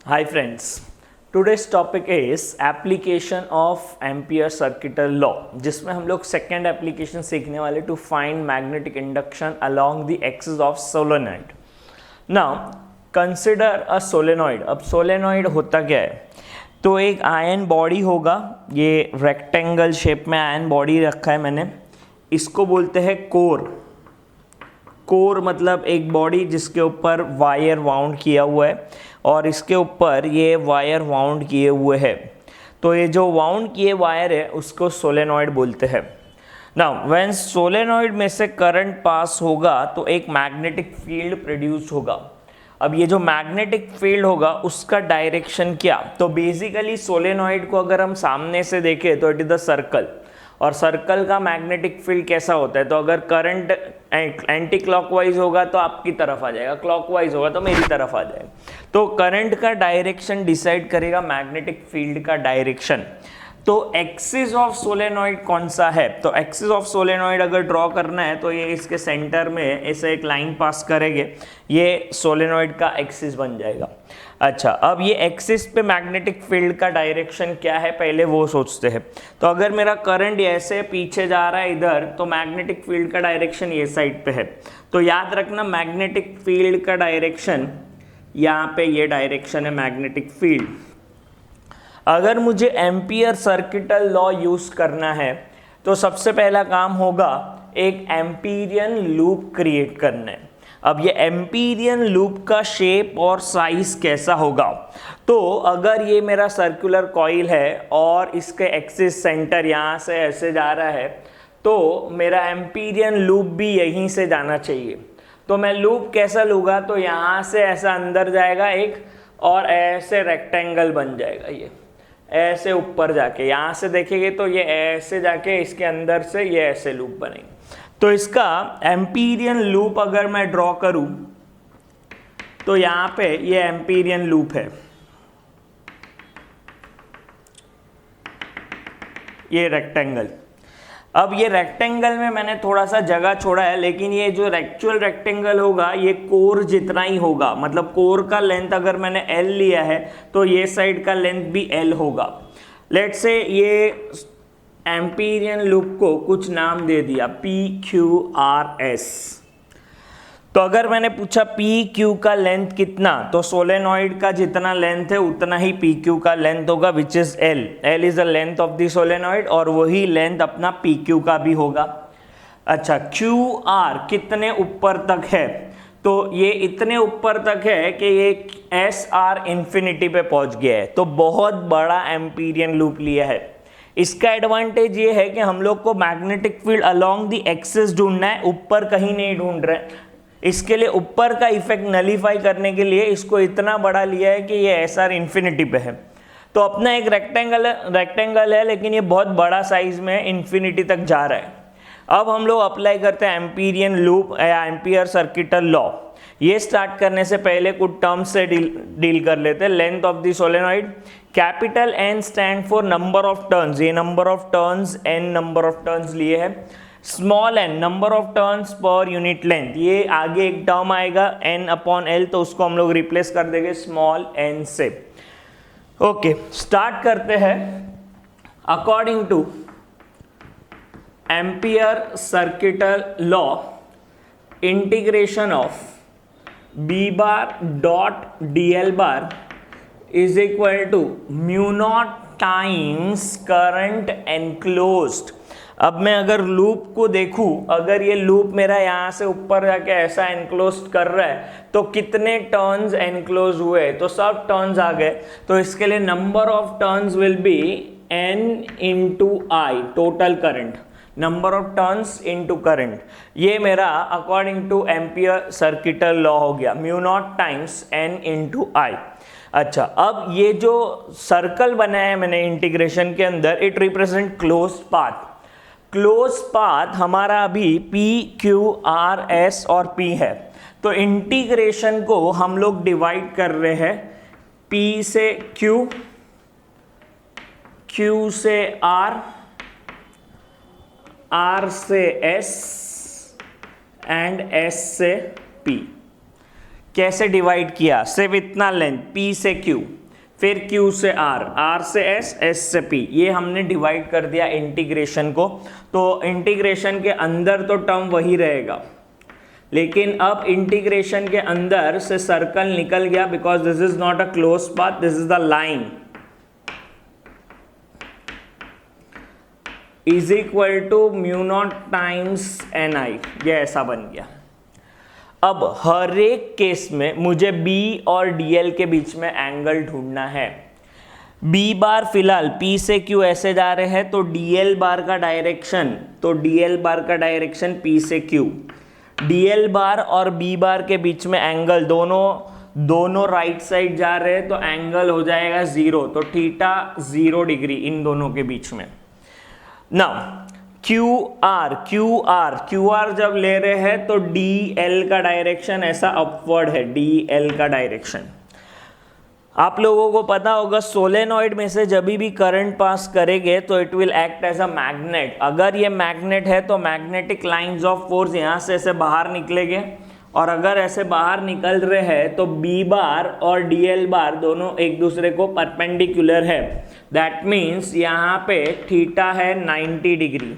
Hi friends, today's topic is application of Ampere circuital law, जिसमें हम लोग second application सीखने वाले to find magnetic induction along the axis of solenoid. Now consider a solenoid. अब solenoid होता क्या है, तो एक आयन बॉडी होगा, ये रेक्टेंगल शेप में आयन बॉडी रखा है मैंने, इसको बोलते हैं कोर। कोर मतलब एक बॉडी जिसके ऊपर वायर वाउंड किया हुआ है और इसके ऊपर ये वायर वाउंड किए हुए हैं, तो ये जो वाउंड किए वायर है उसको सोलेनॉइड बोलते हैं। नाउ व्हेन सोलेनॉइड में से करंट पास होगा तो एक मैग्नेटिक फील्ड प्रोड्यूस होगा। अब ये जो मैग्नेटिक फील्ड होगा उसका डायरेक्शन क्या, तो बेसिकली सोलेनॉइड को अगर हम सामने से देखें तो इट इज द सर्कल, और सर्कल का मैग्नेटिक फील्ड कैसा होता है, तो अगर करंट एंटी क्लॉकवाइज होगा तो आपकी तरफ आ जाएगा, क्लॉकवाइज होगा तो मेरी तरफ आ जाएगा। तो करंट का डायरेक्शन डिसाइड करेगा मैग्नेटिक फील्ड का डायरेक्शन। तो एक्सिस ऑफ सोलेनॉइड कौन सा है, तो एक्सिस ऑफ सोलेनॉइड अगर ड्रॉ करना है तो ये इसके सेंटर में ऐसे एक लाइन पास करेंगे, ये सोलेनॉइड का एक्सिस बन जाएगा। अच्छा, अब ये एक्सिस पे मैग्नेटिक फील्ड का डायरेक्शन क्या है पहले वो सोचते हैं। तो अगर मेरा करंट ऐसे पीछे जा रहा है इधर, तो मैग्नेटिक फील्ड का डायरेक्शन ये साइड पे है। तो याद रखना मैग्नेटिक फील्ड का डायरेक्शन यहाँ पे, ये डायरेक्शन है मैग्नेटिक फील्ड। अगर मुझे एम्पियर सर्किटल लॉ यूज करना है तो सबसे पहला काम होगा एक एम्पीरियन लूप क्रिएट करना है। अब ये एम्पीरियन लूप का शेप और साइज कैसा होगा, तो अगर ये मेरा सर्कुलर कॉइल है और इसके एक्सिस सेंटर यहाँ से ऐसे जा रहा है, तो मेरा एम्पीरियन लूप भी यहीं से जाना चाहिए। तो मैं लूप कैसा लूँगा, तो यहाँ से ऐसा अंदर जाएगा एक, और ऐसे रेक्टेंगल बन जाएगा, ये ऐसे ऊपर जाके यहाँ से देखेंगे तो ये ऐसे जाके इसके अंदर से ये ऐसे लूप बनेंगे। तो इसका एम्पीरियन लूप अगर मैं ड्रॉ करूं तो यहाँ पे ये एम्पीरियन लूप है, ये रेक्टेंगल। अब ये रेक्टेंगल में मैंने थोड़ा सा जगह छोड़ा है, लेकिन ये जो एक्चुअल रेक्टेंगल होगा ये कोर जितना ही होगा, मतलब कोर का लेंथ अगर मैंने L लिया है तो ये साइड का लेंथ भी L होगा। लेट्स से ये एम्पीरियन लूप को कुछ नाम दे दिया PQRS। तो अगर मैंने पूछा PQ का लेंथ कितना, तो सोलेनॉइड का जितना लेंथ है उतना ही PQ का लेंथ होगा, which is L। L is the length of the solenoid और वही लेंथ अपना PQ का भी होगा। अच्छा, QR कितने ऊपर तक है, तो ये इतने ऊपर तक है कि ये SR इंफिनिटी पे पहुंच गया है, तो बहुत बड़ा एम्पीरियन लूप लिया है। इसका एडवांटेज ये है कि हम लोग को magnetic field along the axis ढूंढना है, ऊपर कहीं नहीं ढूंढ रहे। इसके लिए ऊपर का इफेक्ट नलीफाई करने के लिए इसको इतना बड़ा लिया है कि ये SR इंफिनिटी पे है। तो अपना एक रेक्टेंगल है लेकिन ये बहुत बड़ा साइज में इंफिनिटी तक जा रहा है। अब हम लोग अप्लाई करते हैं एम्पीरियन लूप या एम्पियर सर्किटल लॉ। ये स्टार्ट करने से पहले कुछ टर्म्स से डील कर लेते हैं। Length of the solenoid, capital N stand for number of turns, ये number of turns N number of turns लिए है। Small n number of turns per unit length, ये आगे एक टर्म आएगा N/L, तो उसको हम लोग रिप्लेस कर देंगे स्मॉल n से। ओके, स्टार्ट करते हैं। According to ampere circuital law, integration of B bar dot DL bar is equal to mu naught times current enclosed. अब मैं अगर लूप को देखूं, अगर ये लूप मेरा यहाँ से ऊपर जाके ऐसा एनक्लोज कर रहा है तो कितने टर्न्स एनक्लोज हुए, तो सब टर्न्स आ गए। तो इसके लिए number of turns will be N into I, total current, number of turns into current. ये मेरा according to ampere circuital law हो गया, mu naught times N into I। अच्छा, अब ये जो सर्कल बनाया है मैंने इंटीग्रेशन के अंदर, it represent close path. Close path हमारा अभी PQRS और P है, तो इंटीग्रेशन को हम लोग डिवाइड कर रहे हैं P से Q, Q से R, R से S एंड S से P। कैसे डिवाइड किया, सिर्फ इतना लेंथ P से Q, फिर Q से R, R से S, S से P, ये हमने डिवाइड कर दिया इंटीग्रेशन को। तो इंटीग्रेशन के अंदर तो टर्म वही रहेगा, लेकिन अब इंटीग्रेशन के अंदर से सर्कल निकल गया, because this is not a close path, this is the line, is equal to mu naught times NI, ये ऐसा बन गया। अब हर एक केस में मुझे B और DL के बीच में एंगल ढूंढना है। B बार फिलहाल P से Q ऐसे जा रहे हैं, तो DL बार का डायरेक्शन P से Q, DL बार और B बार के बीच में एंगल दोनों राइट साइड जा रहे हैं, तो एंगल हो जाएगा 0, तो थीटा 0 डिग्री इन दोनों के बीच में। नाउ QR जब ले रहे हैं तो DL का डायरेक्शन ऐसा अपवर्ड है, DL का डायरेक्शन। आप लोगों को पता होगा सोलेनॉइड में से जब भी करंट पास करेंगे तो it will act as a magnet. अगर ये मैग्नेट है तो मैग्नेटिक लाइंस ऑफ फोर्स यहाँ से ऐसे बाहर निकलेंगे, और अगर ऐसे बाहर निकल रहे हैं तो B बार और DL बार दोनों एक दूसरे को परपेंडिकुलर है। दैट मीन्स यहाँ पे थीटा है 90 डिग्री।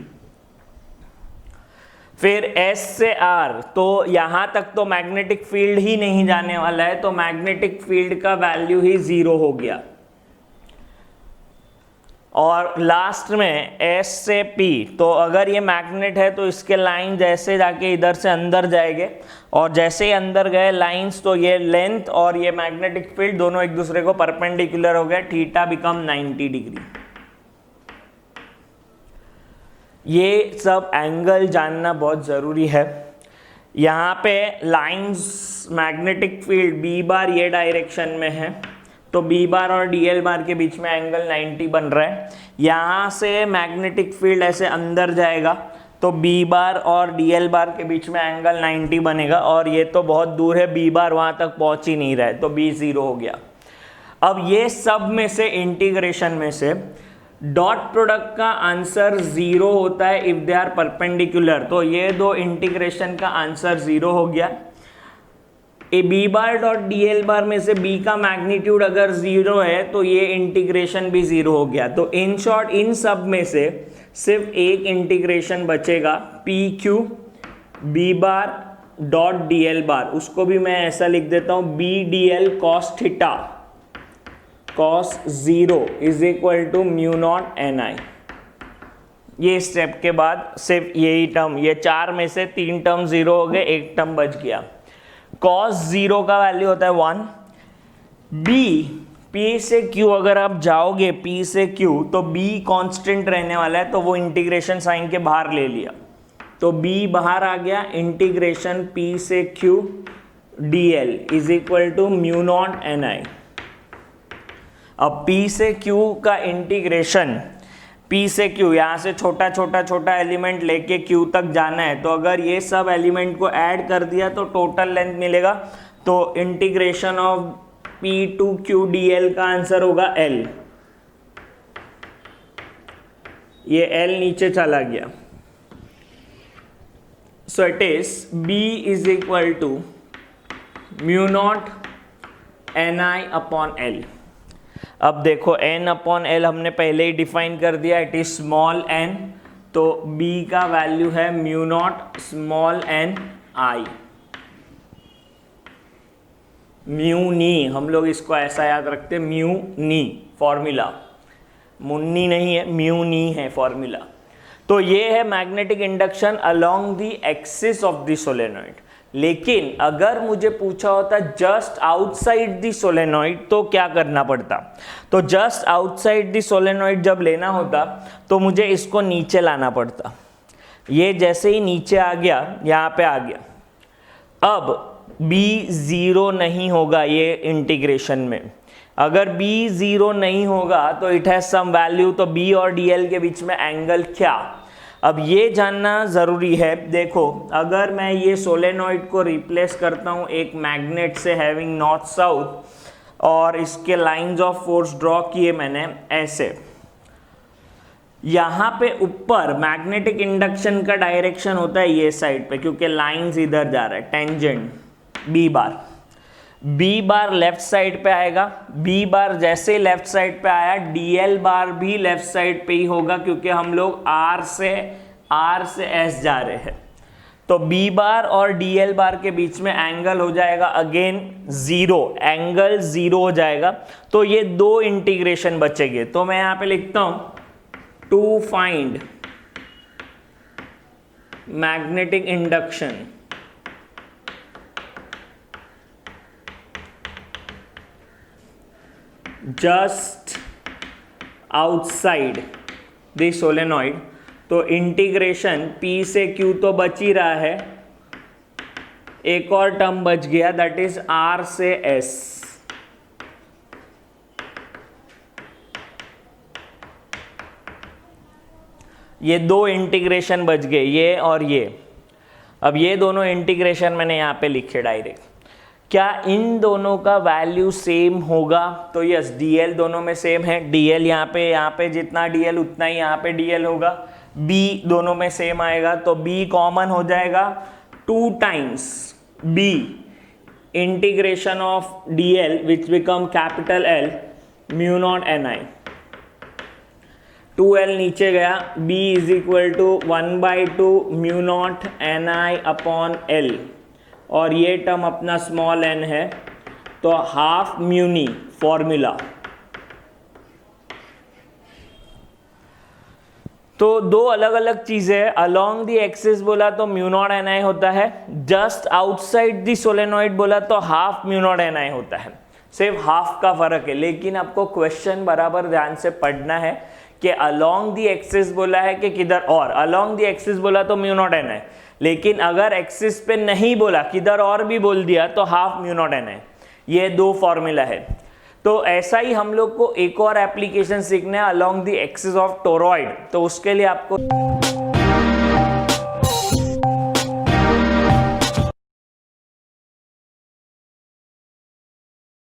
फिर S से R, तो यहाँ तक तो मैग्नेटिक फील्ड ही नहीं जाने वाला है, तो मैग्नेटिक फील्ड का वैल्यू ही 0 हो गया। और लास्ट में S से P, तो अगर ये मैग्नेट है तो इसके लाइन जैसे जाके इधर से अंदर जाएंगे, और जैसे ही अंदर गए लाइंस, तो ये लेंथ और ये मैग्नेटिक फील्ड दोनों एक दूसरे को परपेंडिकुलर हो गए, थीटा बिकम 90 डिग्री। ये सब एंगल जानना बहुत ज़रूरी है। यहाँ पे लाइंस मैग्नेटिक फील्ड B बार ये डायरेक्शन में है, तो B बार और DL बार के बीच में एंगल 90 बन रहा है। यहाँ से मैग्नेटिक फील्ड ऐसे अंदर जाएगा, तो B बार और DL बार के बीच में एंगल 90 बनेगा, और ये तो बहुत दूर है, B बार वहाँ तक पहुँच ही नहीं रहा है, तो B 0 हो गया। अब ये सब में से इंटीग्रेशन में से डॉट प्रोडक्ट का आंसर 0 होता है इफ दे आर परपेंडिकुलर, तो ये दो इंटीग्रेशन का आंसर 0 हो गया। ए B बार डॉट DL बार में से B का मैग्नीट्यूड अगर 0 है तो ये इंटीग्रेशन भी 0 हो गया। तो इन शॉर्ट इन सब में से सिर्फ एक इंटीग्रेशन बचेगा, PQ B bar dot DL bar, उसको भी मैं ऐसा लिख देता हूँ BDL cos theta cos 0 is equal to mu naught NI। ये स्टेप के बाद सिर्फ यही टर्म, ये 4 में से 3 टर्म 0 हो गए, एक टर्म बच गया। cos 0 का वैल्यू होता है 1। P से Q अगर आप जाओगे P से Q, तो B कांस्टेंट रहने वाला है, तो वो इंटीग्रेशन साइन के बाहर ले लिया, तो B बाहर आ गया। इंटीग्रेशन P से Q DL is equal to mu naught NI। अब P से Q का इंटीग्रेशन, P से Q यहाँ से छोटा एलिमेंट लेके Q तक जाना है, तो अगर ये सब एलिमेंट को ऐड कर दिया तो टोटल लेंथ मिलेगा। तो integration of P to Q DL का आंसर होगा L। ये L नीचे चला गया, so it is B is equal to mu naught NI upon L। अब देखो N अपॉन L हमने पहले ही डिफाइन कर दिया, इट इज स्मॉल n, तो B का वैल्यू है mu not small n I। Mu नी, हम लोग इसको ऐसा याद रखते हैं, म्यू नी फॉर्मूला, मुन्नी नहीं है, म्यू नी है फॉर्मूला। तो ये है magnetic induction along the axis of the solenoid. लेकिन अगर मुझे पूछा होता जस्ट आउटसाइड द सोलेनॉइड तो क्या करना पड़ता, तो जस्ट आउटसाइड द सोलेनॉइड जब लेना होता तो मुझे इसको नीचे लाना पड़ता। ये जैसे ही नीचे आ गया, यहाँ पे आ गया, अब B 0 नहीं होगा ये इंटीग्रेशन में। अगर B 0 नहीं होगा तो इट हैज सम वैल्यू, तो B और DL के बीच में एंगल क्या। अब ये जानना ज़रूरी है। देखो अगर मैं ये सोलेनॉइड को रिप्लेस करता हूँ एक मैग्नेट से हैविंग नॉर्थ साउथ, और इसके लाइंस ऑफ फोर्स ड्रॉ किए मैंने ऐसे, यहाँ पे ऊपर मैग्नेटिक इंडक्शन का डायरेक्शन होता है ये साइड पे, क्योंकि लाइंस इधर जा रहा है, टेंजेंट B बार। बी बार लेफ्ट साइड पे आएगा, बी बार जैसे लेफ्ट साइड पे आया डीएल बार भी लेफ्ट साइड पे ही होगा, क्योंकि हम लोग आर से एस जा रहे हैं। तो बी बार और डीएल बार के बीच में एंगल हो जाएगा अगेन जीरो, एंगल जीरो हो जाएगा। तो ये दो इंटीग्रेशन बचेंगे। तो मैं यहां पे लिखता हूं to find magnetic induction just outside the solenoid. तो इंटीग्रेशन P से Q तो बच ही रहा है, एक और टर्म बच गया दैट इज R से S। ये दो इंटीग्रेशन बच गए, ये और ये। अब ये दोनों इंटीग्रेशन मैंने यहां पे लिखे डायरेक्ट। क्या इन दोनों का वैल्यू सेम होगा? तो यस, डीएल दोनों में सेम है। डीएल यहाँ पे जितना डीएल उतना ही यहाँ पे डीएल होगा। बी दोनों में सेम आएगा, तो बी कॉमन हो जाएगा। 2 times B integration of DL which become capital L mu naught N I. 2l नीचे गया, b is equal to 1/2 mu naught N I upon L, और ये टर्म अपना स्मॉल n है, तो हाफ म्यूनी फॉर्मूला। तो दो अलग अलग चीजें हैं। अलोंग द एक्सिस बोला तो म्यू नॉट एन आई होता है, जस्ट आउटसाइड द सोलेनॉइड बोला तो हाफ म्यू नॉट एन आई होता है। सिर्फ हाफ का फर्क है, लेकिन आपको क्वेश्चन बराबर ध्यान से पढ़ना है कि अलोंग द एक्सिस बोला है कि किधर और। अलोंग द एक्सिस बोला तो म्यू नॉट एन आई, लेकिन अगर एक्सिस पे नहीं बोला, किधर और भी बोल दिया, तो हाफ म्यू नॉट एन आई। ये दो फॉर्मूला है। तो ऐसा ही हम लोग को एक और एप्लीकेशन सीखना है along the axis of toroid. तो उसके लिए आपको